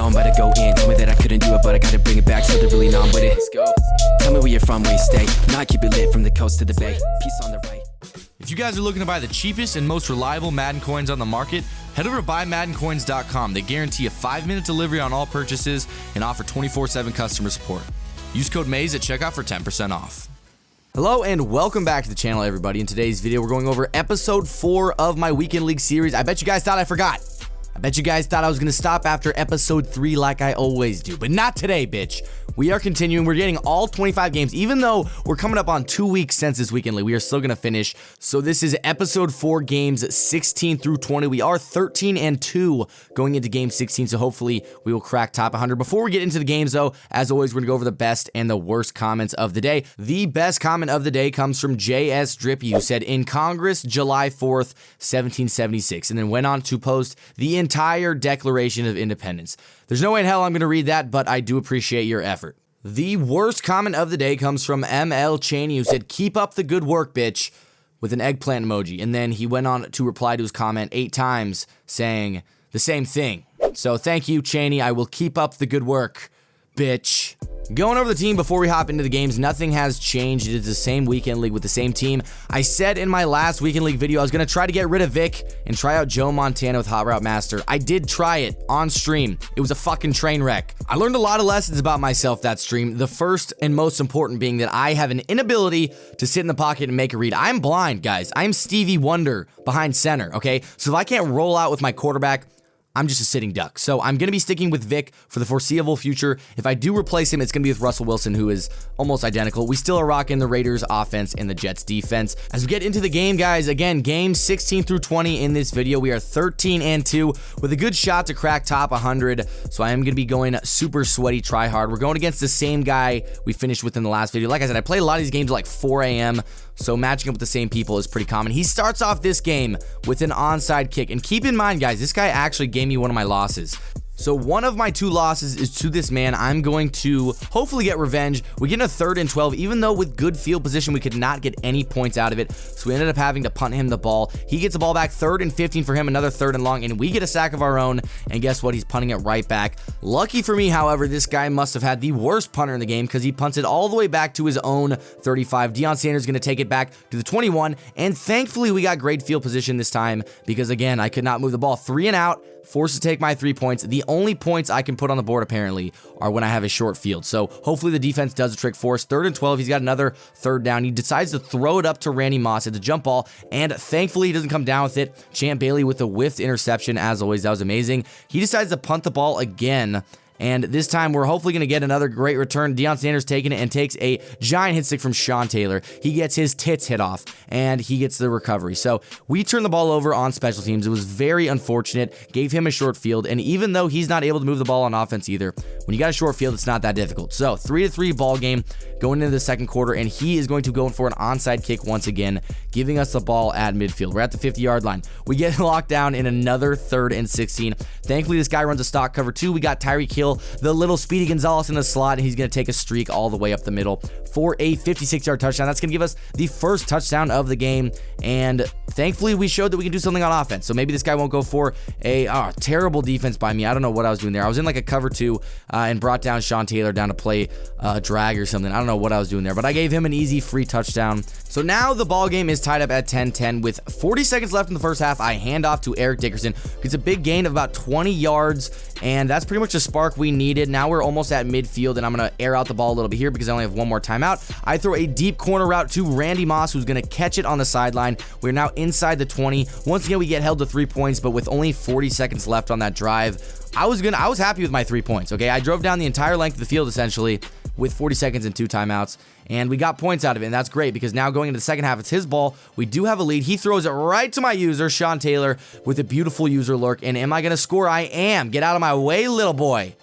know I'm about to go in. Told me that I couldn't do it, but I gotta bring it back, so they're really numb with it. Let's go. Tell me where you're from, where you stay. Now I keep it lit from the coast to the bay. Peace on the right. If you guys are looking to buy the cheapest and most reliable Madden coins on the market, head over to buymaddencoins.com. They guarantee a 5-minute delivery on all purchases and offer 24/7 customer support. Use code MAZE at checkout for 10% off. Hello and welcome back to the channel, everybody. In today's video, we're going over episode 4 of my Weekend League series. I bet you guys thought I forgot. I bet you guys thought I was going to stop after episode 3 like I always do, but not today, bitch. We are continuing. We're getting all 25 games, even though we're coming up on 2 weeks since this Weekend League. We are still going to finish. So this is episode 4, games 16 through 20. We are 13-2 going into game 16, so hopefully we will crack top 100. Before we get into the games, though, as always, we're going to go over the best and the worst comments of the day. The best comment of the day comes from JS Drippy, who said, "In Congress, July 4th, 1776, and then went on to post the entire Declaration of Independence. There's no way in hell I'm going to read that, but I do appreciate your effort. The worst comment of the day comes from ML Cheney, who said, "Keep up the good work, bitch," with an eggplant emoji. And then he went on to reply to his comment 8 times saying the same thing. So thank you, Cheney. I will keep up the good work, bitch. Going over the team before we hop into the games, nothing has changed. It is the same Weekend League with the same team. I said in my last Weekend League video I was going to try to get rid of Vic and try out Joe Montana with Hot Route Master. I did try it on stream. It was a fucking train wreck. I learned a lot of lessons about myself that stream. The first and most important being that I have an inability to sit in the pocket and make a read. I'm blind, guys. I'm Stevie Wonder behind center, okay? So if I can't roll out with my quarterback, I'm just a sitting duck. So I'm going to be sticking with Vic for the foreseeable future. If I do replace him, it's going to be with Russell Wilson, who is almost identical. We still are rocking the Raiders offense and the Jets defense. As we get into the game, guys, again, games 16 through 20 in this video. We are 13-2 with a good shot to crack top 100. So I am going to be going super sweaty, try hard. We're going against the same guy we finished with in the last video. Like I said, I played a lot of these games at like 4 a.m., so matching up with the same people is pretty common. He starts off this game with an onside kick. And keep in mind, guys, this guy actually gave me one of my losses. So one of my 2 losses is to this man. I'm going to hopefully get revenge. We get in a 3rd and 12, even though with good field position, we could not get any points out of it. So we ended up having to punt him the ball. He gets the ball back, 3rd and 15 for him, another 3rd and long, and we get a sack of our own. And guess what? He's punting it right back. Lucky for me, however, this guy must have had the worst punter in the game because he punted all the way back to his own 35. Deion Sanders is going to take it back to the 21. And thankfully, we got great field position this time because, again, I could not move the ball. 3 and out. Forced to take my 3 points. The only points I can put on the board, apparently, are when I have a short field. So hopefully the defense does a trick for us. 3rd and 12. He's got another 3rd down. He decides to throw it up to Randy Moss. It's a jump ball, and thankfully he doesn't come down with it. Champ Bailey with the whiffed interception, as always. That was amazing. He decides to punt the ball again. And this time, we're hopefully going to get another great return. Deion Sanders taking it and takes a giant hit stick from Sean Taylor. He gets his tits hit off, and he gets the recovery. So we turn the ball over on special teams. It was very unfortunate. Gave him a short field, and even though he's not able to move the ball on offense either, when you got a short field, it's not that difficult. So 3-3 ball game going into the second quarter, and he is going to go for an onside kick once again, giving us the ball at midfield. We're at the 50-yard line. We get locked down in another 3rd and 16. Thankfully, this guy runs a stock cover 2. We got Tyreek Hill, the little Speedy Gonzalez in the slot, and he's going to take a streak all the way up the middle for a 56-yard touchdown. That's going to give us the first touchdown of the game, and thankfully we showed that we can do something on offense. So maybe this guy won't go for a terrible defense by me. I don't know what I was doing there. I was in like a cover 2 and brought down Sean Taylor down to play drag or something. I don't know what I was doing there, but I gave him an easy free touchdown. So now the ball game is tied up at 10-10 with 40 seconds left in the first half. I hand off to Eric Dickerson. It's a big gain of about 20 yards, and that's pretty much the spark we needed. Now we're almost at midfield, and I'm going to air out the ball a little bit here because I only have one more timeout. I throw a deep corner route to Randy Moss, who's going to catch it on the sideline. We're now inside the 20. Once again, we get held to 3 points, but with only 40 seconds left on that drive, I was happy with my 3 points, okay? I drove down the entire length of the field, essentially, with 40 seconds and 2 timeouts, and we got points out of it, and that's great because now going into the second half, it's his ball. We do have a lead. He throws it right to my user, Sean Taylor, with a beautiful user lurk, and am I going to score? I am. Get out of my way, little boy.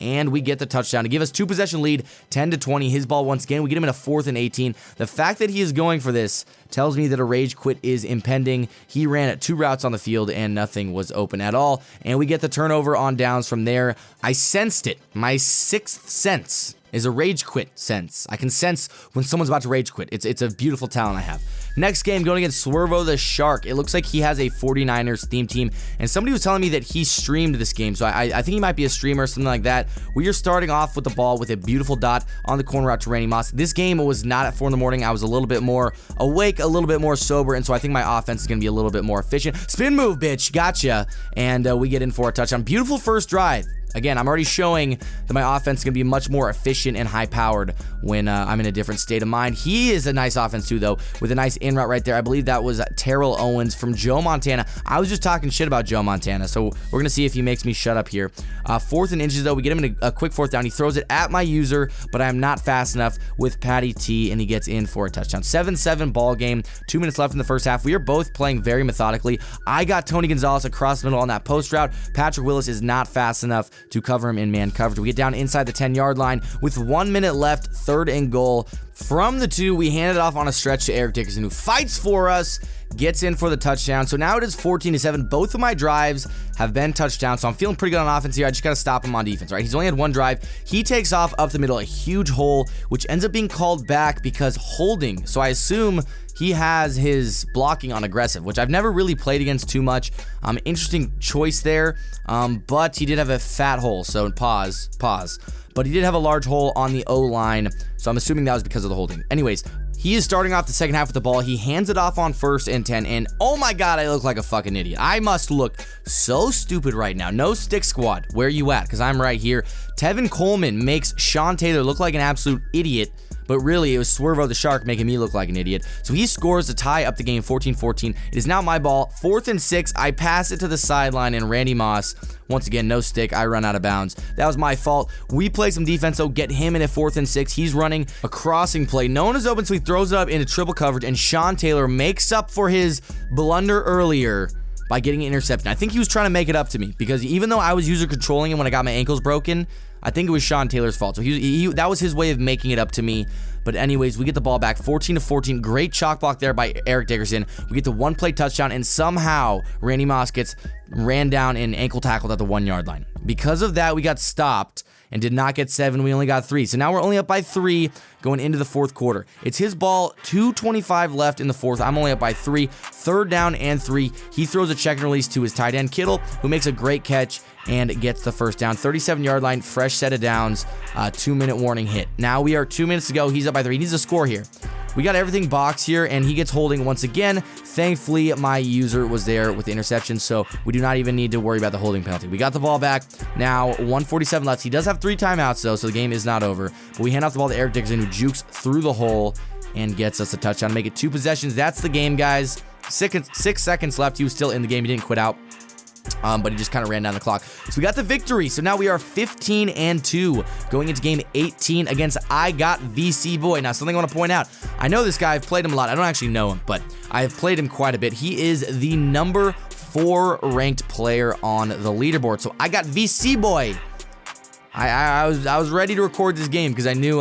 And we get the touchdown to give us 2-possession lead, 10-20. His ball once again. We get him in a 4th and 18. The fact that he is going for this tells me that a rage quit is impending. He ran at 2 routes on the field and nothing was open at all. And we get the turnover on downs from there. I sensed it. My 6th sense is a rage quit sense. I can sense when someone's about to rage quit. It's a beautiful talent I have. Next game, going against Swervo the Shark. It looks like he has a 49ers theme team, and somebody was telling me that he streamed this game, so I think he might be a streamer or something like that. We are starting off with the ball with a beautiful dot on the corner route to Randy Moss. This game was not at 4 in the morning. I was a little bit more awake, a little bit more sober, and so I think my offense is going to be a little bit more efficient. Spin move, bitch. Gotcha. And we get in for a touchdown. Beautiful first drive. Again, I'm already showing that my offense is going to be much more efficient and high-powered when I'm in a different state of mind. He is a nice offense, too, though, with a nice in-route right there. I believe that was Terrell Owens from Joe Montana. I was just talking shit about Joe Montana, so we're going to see if he makes me shut up here. 4th and inches, though. We get him in a quick 4th down. He throws it at my user, but I am not fast enough with Patty T, and he gets in for a touchdown. 7-7 ball game. 2 minutes left in the first half. We are both playing very methodically. I got Tony Gonzalez across the middle on that post route. Patrick Willis is not fast enough to cover him in man coverage. We get down inside the 10-yard line with 1 minute left, 3rd and goal. From the 2, we hand it off on a stretch to Eric Dickerson, who fights for us, gets in for the touchdown. So now it is 14-7. Both of my drives have been touchdowns, so I'm feeling pretty good on offense here. I just got to stop him on defense, right? He's only had 1 drive. He takes off up the middle, a huge hole, which ends up being called back because holding. So I assume he has his blocking on aggressive, which I've never really played against too much. Interesting choice there, but he did have a fat hole, so pause. But he did have a large hole on the O-line, so I'm assuming that was because of the holding. Anyways, he is starting off the second half with the ball. He hands it off on 1st and 10, and oh my god, I look like a fucking idiot. I must look so stupid right now. No stick squad, where you at? Because I'm right here. Tevin Coleman makes Sean Taylor look like an absolute idiot, but really, it was Swervo the Shark making me look like an idiot. So he scores to tie up the game 14-14. It is now my ball. 4th and 6. I pass it to the sideline, and Randy Moss, once again, no stick. I run out of bounds. That was my fault. We play some defense, though. Get him in at 4th and 6. He's running a crossing play. No one is open, so he throws it up into triple coverage, and Sean Taylor makes up for his blunder earlier by getting an interception. I think he was trying to make it up to me, because even though I was user controlling him when I got my ankles broken, I think it was Sean Taylor's fault. So that was his way of making it up to me. But anyways, we get the ball back, 14-14. Great chalk block there by Eric Dickerson. We get the 1-play touchdown, and somehow Randy Moss gets ran down and ankle tackled at the 1-yard line. Because of that, we got stopped and did not get 7. We only got 3. So now we're only up by 3 going into the 4th quarter. It's his ball, 2:25 left in the 4th. I'm only up by 3. 3rd down and 3. He throws a check and release to his tight end, Kittle, who makes a great catch and gets the first down. 37-yard line, fresh set of downs, 2-minute warning hit. Now we are 2 minutes to go. He's up by 3. He needs a score here. We got everything boxed here, and he gets holding once again. Thankfully, my user was there with the interception, so we do not even need to worry about the holding penalty. We got the ball back. Now, 1:47 left. He does have 3 timeouts, though, so the game is not over. But we hand off the ball to Eric Dickerson, who jukes through the hole and gets us a touchdown to make it 2 possessions. That's the game, guys. 6 seconds left. He was still in the game. He didn't quit out. But he just kind of ran down the clock. So we got the victory. So now we are 15-2 going into game 18 against I Got VC Boy. Now, something I want to point out. I know this guy. I've played him a lot. I don't actually know him, but I've played him quite a bit. He is the number 4 ranked player on the leaderboard. So I Got VC Boy. I was ready to record this game because I knew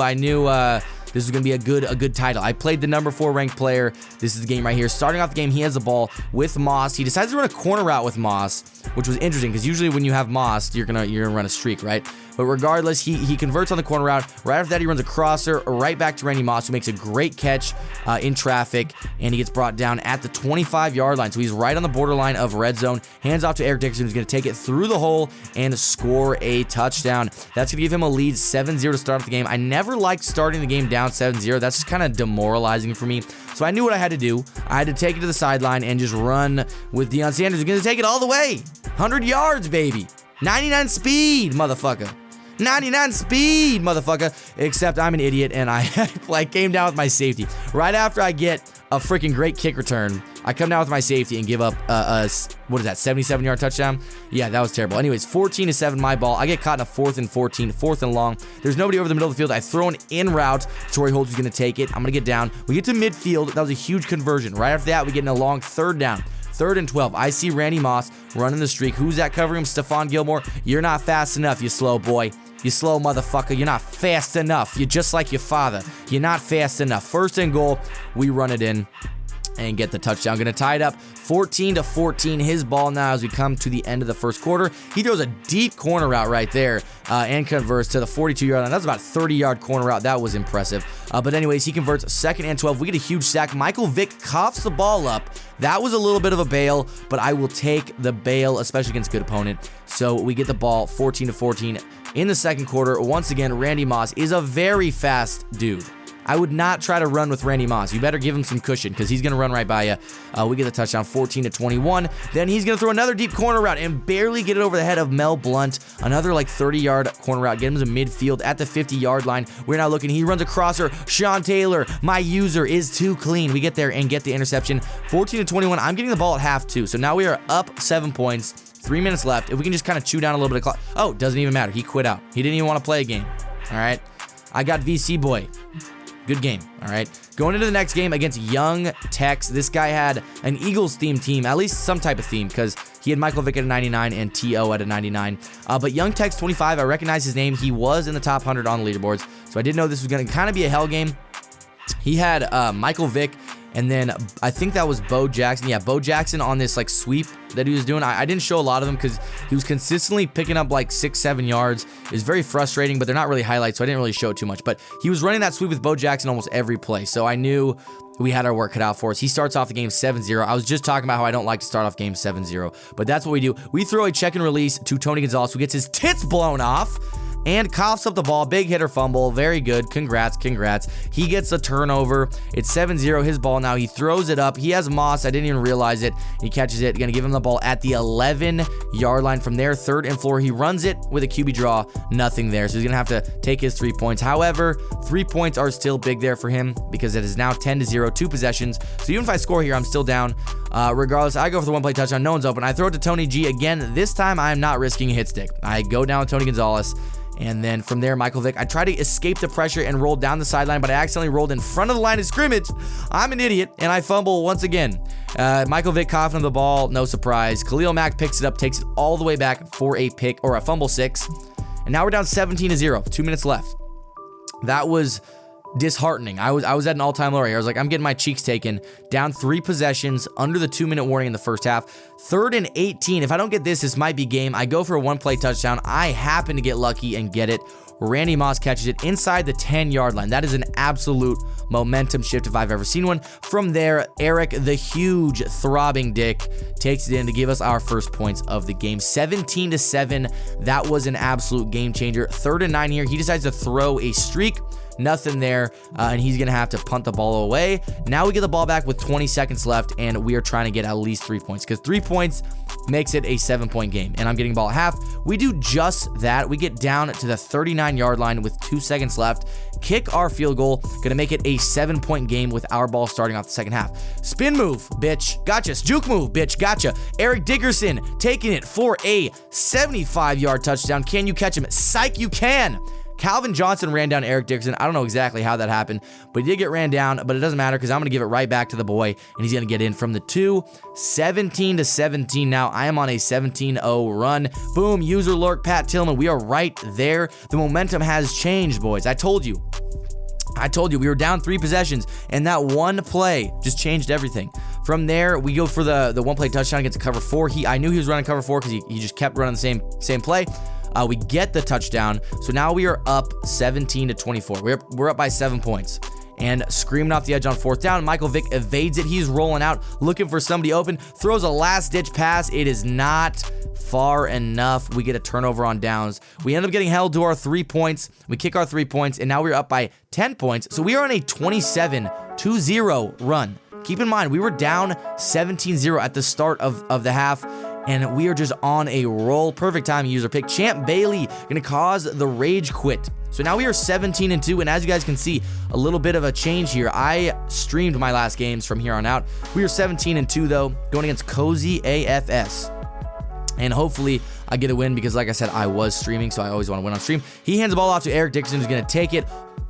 this is going to be a good title. I played the number 4 ranked player. This is the game right here. Starting off the game, he has the ball with Moss. He decides to run a corner route with Moss, which was interesting because usually when you have Moss, you're gonna run a streak, right? But regardless, he converts on the corner route. Right after that, he runs a crosser right back to Randy Moss, who makes a great catch in traffic, and he gets brought down at the 25-yard line. So he's right on the borderline of red zone. Hands off to Eric Dickerson, who's going to take it through the hole and score a touchdown. That's going to give him a lead 7-0 to start off the game. I never liked starting the game down 7-0. That's just kind of demoralizing for me. So I knew what I had to do. I had to take it to the sideline and just run with Deion Sanders. He's going to take it all the way. 100 yards, baby. 99 speed, motherfucker. 99 speed, motherfucker. Except I'm an idiot and I came down with my safety. Right after I get a freaking great kick return, I come down with my safety and give up a 77-yard touchdown? Yeah, that was terrible. Anyways, 14-7 my ball. I get caught in a 4th and 14, 4th and long. There's nobody over the middle of the field. I throw an in route. Torrey Holtz is going to take it. I'm going to get down. We get to midfield. That was a huge conversion. Right after that, we get in a long 3rd down. 3rd and 12. I see Randy Moss running the streak. Who's that covering him? Stephon Gilmore. You're not fast enough, you slow boy. You slow motherfucker. You're not fast enough. You're just like your father. You're not fast enough. 1st and goal. We run it in. and get the touchdown. Gonna tie it up 14-14. His ball now as we come to the end of the first quarter. He throws a deep corner route right there and converts to the 42-yard line. That was about a 30-yard corner route. That was impressive. But anyways, he converts 2nd and 12. We get a huge sack. Michael Vick coughs the ball up. That was a little bit of a bail, but I will take the bail, especially against a good opponent. So we get the ball 14-14 in the second quarter. Once again, Randy Moss is a very fast dude. I would not try to run with Randy Moss. You better give him some cushion because he's going to run right by you. We get the touchdown 14-21. Then he's going to throw another deep corner route and barely get it over the head of Mel Blount. Another like 30-yard corner route. Get him to midfield at the 50-yard line. We're not looking. He runs a crosser. Sean Taylor, my user, is too clean. We get there and get the interception. 14-21. I'm getting the ball at half too. So now we are up 7 points. 3 minutes left. If we can just kind of chew down a little bit of clock. Oh, doesn't even matter. He quit out. He didn't even want to play a game. All right. I got VC boy. Good game, all right? Going into the next game against Young Tex, this guy had an Eagles-themed team, at least some type of theme, because he had Michael Vick at a 99 and T.O. at a 99. But Young Tex 25, I recognize his name. He was in the top 100 on the leaderboards, so I did know this was going to kind of be a hell game. He had Michael Vick, and then I think that was Bo Jackson. Yeah, Bo Jackson on this like sweep that he was doing. I didn't show a lot of them because he was consistently picking up like 6-7 yards. It's very frustrating, but they're not really highlights, so I didn't really show it too much. But he was running that sweep with Bo Jackson almost every play, so I knew we had our work cut out for us. He starts off the game 7-0. I was just talking about how I don't like to start off games 7-0, but that's what we do. We throw a check and release to Tony Gonzalez, who gets his tits blown off and coughs up the ball. Big hitter fumble. Very good. Congrats. He gets a turnover. It's 7-0. His ball now. He throws it up. He has Moss. I didn't even realize it. He catches it. Going to give him the ball at the 11-yard line. From there, 3rd and 4. He runs it with a QB draw. Nothing there. So he's going to have to take his 3 points. However, 3 points are still big there for him because it is now 10-0. 2 possessions. So even if I score here, I'm still down. Regardless, I go for the one-play touchdown. No one's open. I throw it to Tony G. Again, this time I am not risking a hit stick. I go down with Tony Gonzalez. And then from there, Michael Vick, I try to escape the pressure and roll down the sideline, but I accidentally rolled in front of the line of scrimmage. I'm an idiot, and I fumble once again. Michael Vick coughing the ball, no surprise. Khalil Mack picks it up, takes it all the way back for a pick, or a fumble 6. And now we're down 17-0, 2 minutes left. That was disheartening. I was at an all-time low right here. I was like, I'm getting my cheeks taken. Down 3 possessions, under the 2-minute warning in the first half. 3rd and 18. If I don't get this might be game. I go for a one-play touchdown. I happen to get lucky and get it. Randy Moss catches it inside the 10-yard line. That is an absolute momentum shift if I've ever seen one. From there, Eric, the huge throbbing dick, takes it in to give us our first points of the game. 17-7. That was an absolute game changer. 3rd and 9 here. He decides to throw a streak. Nothing there, and he's going to have to punt the ball away. Now we get the ball back with 20 seconds left, and we are trying to get at least 3 points, because 3 points makes it a 7-point game, and I'm getting ball at half. We do just that. We get down to the 39-yard line with 2 seconds left, kick our field goal, going to make it a 7-point game with our ball starting off the second half. Spin move, bitch, gotcha. Juke move, bitch, gotcha. Eric Dickerson taking it for a 75-yard touchdown. Can you catch him? Psych, you can. Calvin Johnson ran down Eric Dickerson. I don't know exactly how that happened, but he did get ran down, but it doesn't matter because I'm going to give it right back to the boy, and he's going to get in from the 2. 17-17 now. I am on a 17-0 run. Boom, user lurk, Pat Tillman. We are right there. The momentum has changed, boys. I told you we were down 3 possessions, and that one play just changed everything. From there, we go for the one-play touchdown against a cover 4. I knew he was running cover 4 because he just kept running the same play. We get the touchdown, so now we are up 17-24. We're up by 7 points. And screaming off the edge on 4th down, Michael Vick evades it. He's rolling out, looking for somebody open, throws a last-ditch pass. It is not far enough. We get a turnover on downs. We end up getting held to our 3 points. We kick our 3 points, and now we're up by 10 points. So we are on a 27-0 run. Keep in mind, we were down 17-0 at the start of the half, and we are just on a roll. Perfect time user pick. Champ Bailey gonna cause the rage quit. So now we are 17-2, and as you guys can see, a little bit of a change here. I streamed my last games from here on out. We are 17-2 though, going against Cozy AFS. And hopefully I get a win because, like I said, I was streaming, so I always want to win on stream. He hands the ball off to Eric Dickerson, who's going to take it.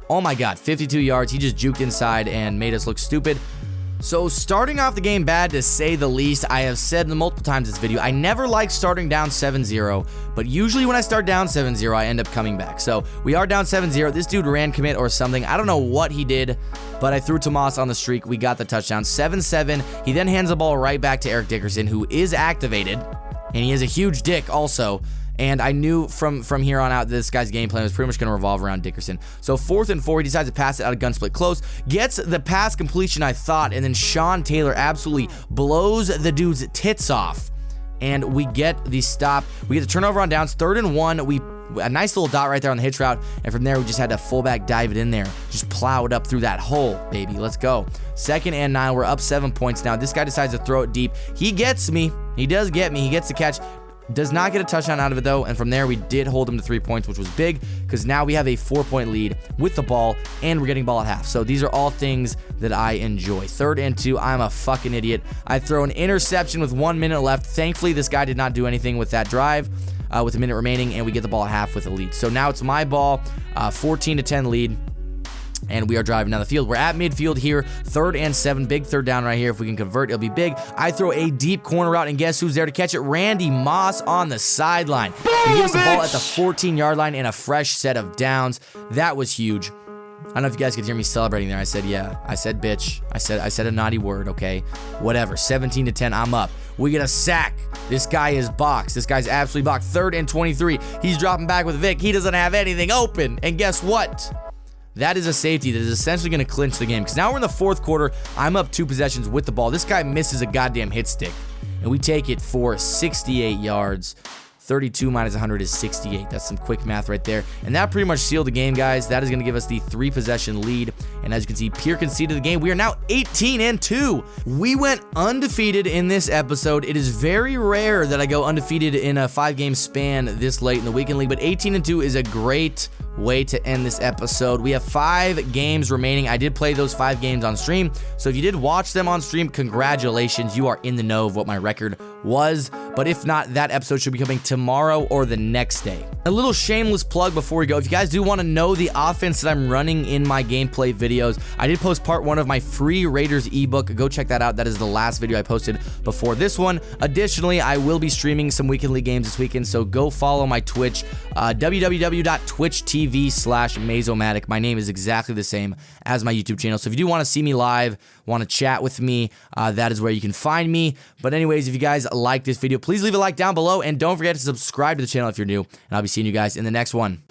Oh my God, 52 yards. He just juked inside and made us look stupid. So starting off the game bad, to say the least. I have said multiple times in this video, I never like starting down 7-0, but usually when I start down 7-0, I end up coming back. So we are down 7-0. This dude ran commit or something. I don't know what he did, but I threw Tomas on the streak. We got the touchdown. 7-7. He then hands the ball right back to Eric Dickerson, who is activated, and he is a huge dick also. And I knew from here on out this guy's game plan was pretty much going to revolve around Dickerson. So 4th and 4, he decides to pass it out of gun split close, gets the pass completion I thought, and then Sean Taylor absolutely blows the dude's tits off. And we get the stop. We get the turnover on downs. 3rd and 1. A nice little dot right there on the hitch route. And from there, we just had to fullback dive it in there. Just plow it up through that hole, baby. Let's go. 2nd and 9. We're up 7 points now. This guy decides to throw it deep. He gets me. He does get me. He gets the catch. Does not get a touchdown out of it though, and from there we did hold him to 3 points, which was big because now we have a 4-point lead with the ball and we're getting ball at half. So these are all things that I enjoy. 3rd and 2, I'm a fucking idiot. I throw an interception with 1 minute left. Thankfully, this guy did not do anything with that drive with a minute remaining, and we get the ball at half with a lead. So now it's my ball, 14-10 lead. And we are driving down the field. We're at midfield here. 3rd and 7. Big 3rd down right here. If we can convert, it'll be big. I throw a deep corner route, and guess who's there to catch it? Randy Moss on the sideline. He gives us the ball at the 14-yard line and a fresh set of downs. That was huge. I don't know if you guys could hear me celebrating there. I said, yeah. I said, bitch. I said a naughty word, okay? Whatever. 17-10. I'm up. We get a sack. This guy is boxed. This guy's absolutely boxed. 3rd and 23. He's dropping back with Vic. He doesn't have anything open. And guess what? That is a safety that is essentially going to clinch the game because now we're in the 4th quarter. I'm up 2 possessions with the ball. This guy misses a goddamn hit stick, and we take it for 68 yards. 32 minus 100 is 68. That's some quick math right there. And that pretty much sealed the game, guys. That is going to give us the 3-possession lead. And as you can see, Pierre conceded the game. We are now 18-2. We went undefeated in this episode. It is very rare that I go undefeated in a 5-game span this late in the weekend league, but 18-2 is a great way to end this episode. We have 5 games remaining. I did play those 5 games on stream, so if you did watch them on stream, congratulations. You are in the know of what my record was, but if not, that episode should be coming tomorrow or the next day. A little shameless plug before we go. If you guys do want to know the offense that I'm running in my gameplay videos, I did post part 1 of my free Raiders ebook. Go check that out. That is the last video I posted before this one. Additionally, I will be streaming some weekend league games this weekend, so go follow my Twitch, www.twitch.tv/Mazomatic. My name is exactly the same as my YouTube channel. So if you do want to see me live, want to chat with me, that is where you can find me. But anyways, if you guys like this video, please leave a like down below and don't forget to subscribe to the channel if you're new. And I'll be seeing you guys in the next one.